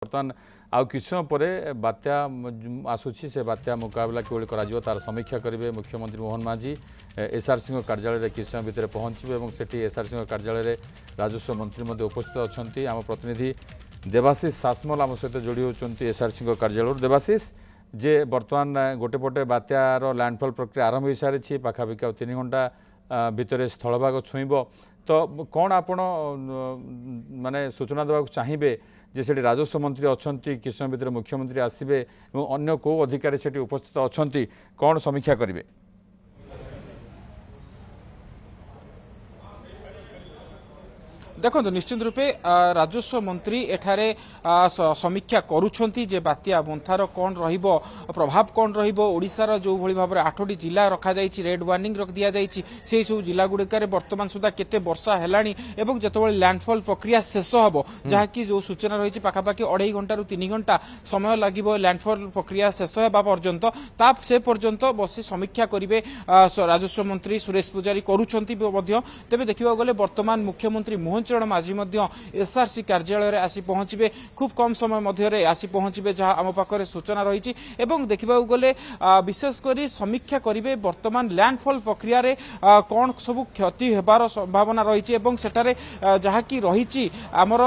बर्तमान आउ कि समय पर बात्या आसूसी से बात्या मुकाबला किभଳି କରାଯିବ तार समीक्षा करेंगे मुख्यमंत्री मोहन माझी एसआरसी कार्यालय कि समय भितर पहुँचे और सेठी एसआरसी कार्यालय राजस्व मंत्री उपस्थित अच्छा आम प्रतिनिधि देवाशीष सासमल आम सहित जोड़ी होती एसआरसी कार्यालय देवाशीष जे बर्तमान गोटे पटे बात्यार लैंडफॉल प्रक्रिया आरंभ हो सारी पाखापाखि 3 घंटा भितर स्थलभाग छुईब तो कौन आपण माने सूचना देवाक चाहिए जे से राजस्व मंत्री अच्छा कि समय भितर मुख्यमंत्री आसवे और अन्य को अधिकारी से उपस्थित अच्छा कौन समीक्षा करेंगे? देखो निश्चित रूपे राजस्व मंत्री एठारे समीक्षा करुछंती जे बात्या मोन्थार कौन रहिबो प्रभाव कौन रहिबो ओडिसार जो भली भाव 8टी जिला रखा जाइछि रेड वार्निंग रख दिया जाइछि से सब जिला गुड़िकार वर्तमान सुधा केते वर्षा हेलानी एवं जेतबेले लैंडफॉल प्रक्रिया शेष हबो जहाँकि जो सूचना रही पाखापाखि 2.5 घंटा 3 घंटा समय लागिबो लैंडफॉल प्रक्रिया शेष हेबा पर्यंत ता से पर्यंत बसी समीक्षा करिवे राजस्व मंत्री सुरेश पुजारी करुछंती मध्य तेबे देखिबा गले वर्तमान मुख्यमंत्री मोहन चरण माझी एसआरसी कार्यालय आसी पहुंचे खूब कम समय मध्य आसी पहुंचे जहां आम पाखे सूचना रही देखा गले विशेषकर समीक्षा करेंगे वर्तमान लैंडफॉल प्रक्रिया रे कौन सब क्षति होबार संभावना रही सेठारे जहाँकि रही आमर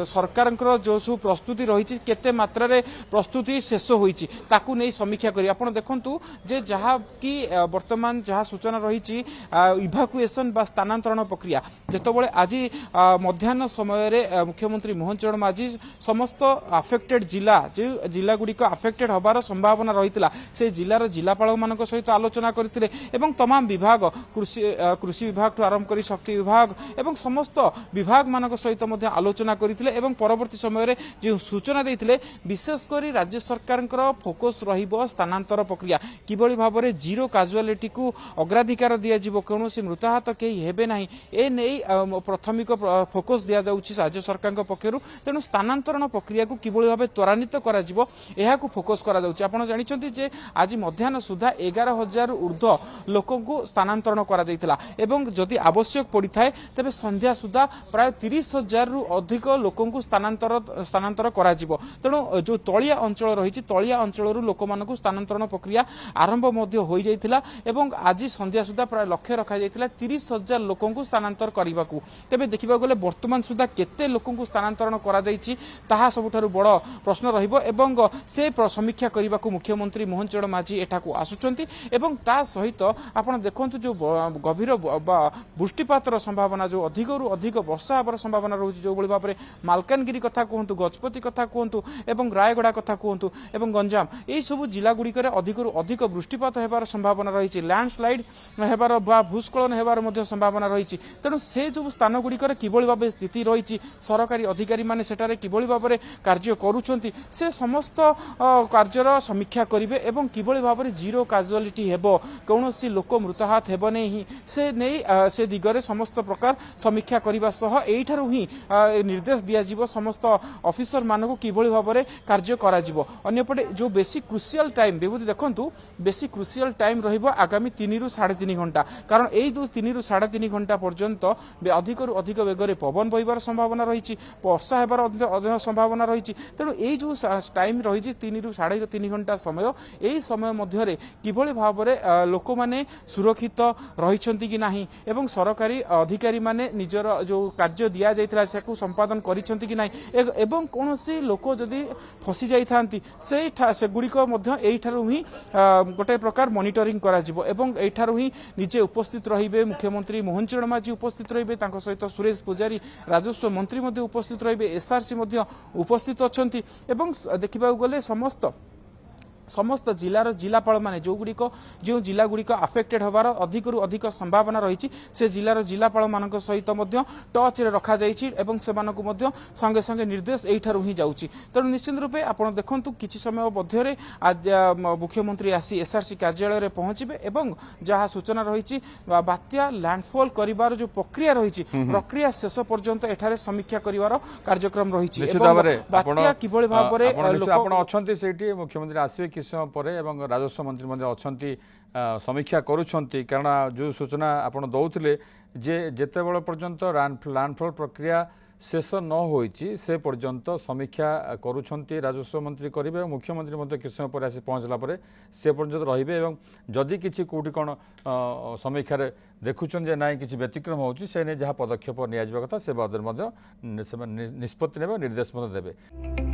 सरकार जो सब प्रस्तुति रही केते मात्रा रे प्रस्तुति शेष होती नहीं समीक्षा करी आप देखु जे जहाँ कि वर्तमान जहाँ सूचना रही इभाकुएसन बा स्थानांतरण प्रक्रिया जेतबेले आज मध्याह्न समय मुख्यमंत्री मोहन चरण माझी समस्त आफेक्टेड जिला जो जिला गुड़िक आफेक्टेड होबार संभावना रही से जिलार जिलापाल मान सहित आलोचना करते तमाम विभाग कृषि विभाग ठू आरंभ कर शक्ति विभाग एवं समस्त विभाग मान सहित आलोचना करते परवर्ती समय जो सूचना देते विशेषकर राज्य सरकार फोकस रहिबो स्थानांतर प्रक्रिया किभली भाव में जीरो काजुआलिटी को अग्राधिकार दिया कौन मृताहत कहीं हेबे नहीं ए नहीं प्राथमिक फोकस दिया जाउछि राज्य सरकार पक्षर तेणु स्थानांतरण प्रक्रिया को किभली भाव त्वरान्वित करा जिवो एहाकु फोकस करा जाउछि। आपण जानिछन्ति जे आज मध्याह्न सुधा 11,000 ऊर्ध्व लोकों को स्थानांतरण करा जाइतिला एवं जदि आवश्यक पड़ी थाए तबे संध्या सुधा प्राय 30,000 रु अधिक लोकों को स्थानांतर करा जिवो तेणु जो तलिया अंचल रही तलिया अंचल लोक मानकु स्थानांतरण प्रक्रिया आरंभ मध्य हो जाइतिला एवं आज संध्या सुधा प्राय लक्ष्य रखा जाइतिला 30,000 लोकों को स्थानांतर करबाकू तेबे देखिबा गले वर्तमान सुधा केते लोकों को स्थानांतरण करा जाइछि ताहा सबुठारु बड़ प्रश्न रहिबो एवं से समीक्षा करने को मुख्यमंत्री मोहन चरण माझी एठाकू आसुचंती एवं ता सहित आपण देखंतु जो गभीर वृष्टिपातर संभावना जो अधिकरू अधिक वर्षा होबार संभावना रहुछि जो भली भाबरे मालकानगिरी कथा कहंतु गजपति कथा कहंतु एवं रायगड़ा कथा कहंतु एवं गंजाम एई सब जिला गुड़िकर अधिकरू अधिक वृष्टिपात होबार संभावना रही लैंडस्लाइड हेबार बा भूस्खलन हेबार मध्ये संभावना रही तेणु से जो स्थान गुड़िकर किभली भाव स्थिति रही सरकारी अधिकारी माने सेटारे किभली भाव में कार्य करुछंती से समस्त कार्यर समीक्षा करेंगे एवं किभली भाव में जीरो काजुआलिटी हेबो कौनसी लोक मृताहत हेबो नहीं से नहीं से दिगरे समस्त प्रकार समीक्षा करने सह एठारु ही निर्देश दिया समस्त ऑफिसर मानक किभली भाव में कार्य करा जिवो। अन्यपटे जो बेसी क्रुशियल टाइम विभूति देखंतु बेसी क्रुशियल टाइम रहिबो आगामी 3 रु 3.5 घंटा कारण एई 3 रु 3.5 घंटा पर्यंत अधिक अधिक बेगर पवन बहबार संभावना रही वर्षा हेबार अधिक संभावना रही तेणु यही जो टाइम रही 3 रु 3.5 घंटा समय यही समय मध्य किभली भाव में लोक मैंने सुरक्षित रही कि नहीं एवं सरकारी अधिकारी माने निजर जो कार्य दि जाइथिला सेकु संपादन करिसेंति कि नहीं एवं कौन सी लोक जदि फसी जाइथांती से गुड़िक एठारु ही गोटे प्रकार मॉनिटरिंग करा जिवो एवं एठारु ही निजे उपस्थित रहिबे मुख्यमंत्री मोहन चरण माझी उपस्थित रहिबे तांको सहित सुरेश पुजारी राजस्व मंत्री मध्य उपस्थित रहिबे एसआरसी मध्य उपस्थित अछंती एवं देखिबा गले समस्त जिलार जिलापाल माने जो गुड़िक जो जिला गुड़िक आफेक्टेड होबार अधिकरू अधिक संभावना रही से जिलार जिलापाल मानक सहित टच रे रखा जाइछि एवं सेमानकु मध्य संगे संगे निर्देश एठारु ही जाउछि तेणु निश्चित रूपे आपण देखंतु किछि समय मध्य आज मुख्यमंत्री आसी एसआरसी कार्यालय रे पहुंचबे एवं जहाँ सूचना रही बात्या लैंडफॉल करिवार जो प्रक्रिया रही प्रक्रिया शेष पर्यंत एठारे समीक्षा करिवार कार्यक्रम रही बात्या किभली भाव में मुख्यमंत्री आसवे कि समय पर राजस्व मंत्री अच्छा समीक्षा करुँच कारण जो सूचना आप दौले जे जिते बड़ पर्यंत लैंडफॉल प्रक्रिया शेष न होइछि से पर्यंत समीक्षा करुछंती राजस्व मंत्री करेंगे और मुख्यमंत्री मध्य किछ समय पर आसी पहुँचला परे से पर्यंत रहिबे एवं जदि किछि कोठी कोन समीक्षा रे देखुछन जे नाइ किछि व्यतिक्रम होउछि से ने जहाँ पदक्षेप निया जिबा कथा से बादर मध्य निष्पत्ति नेबे निर्देश मध्य देबे।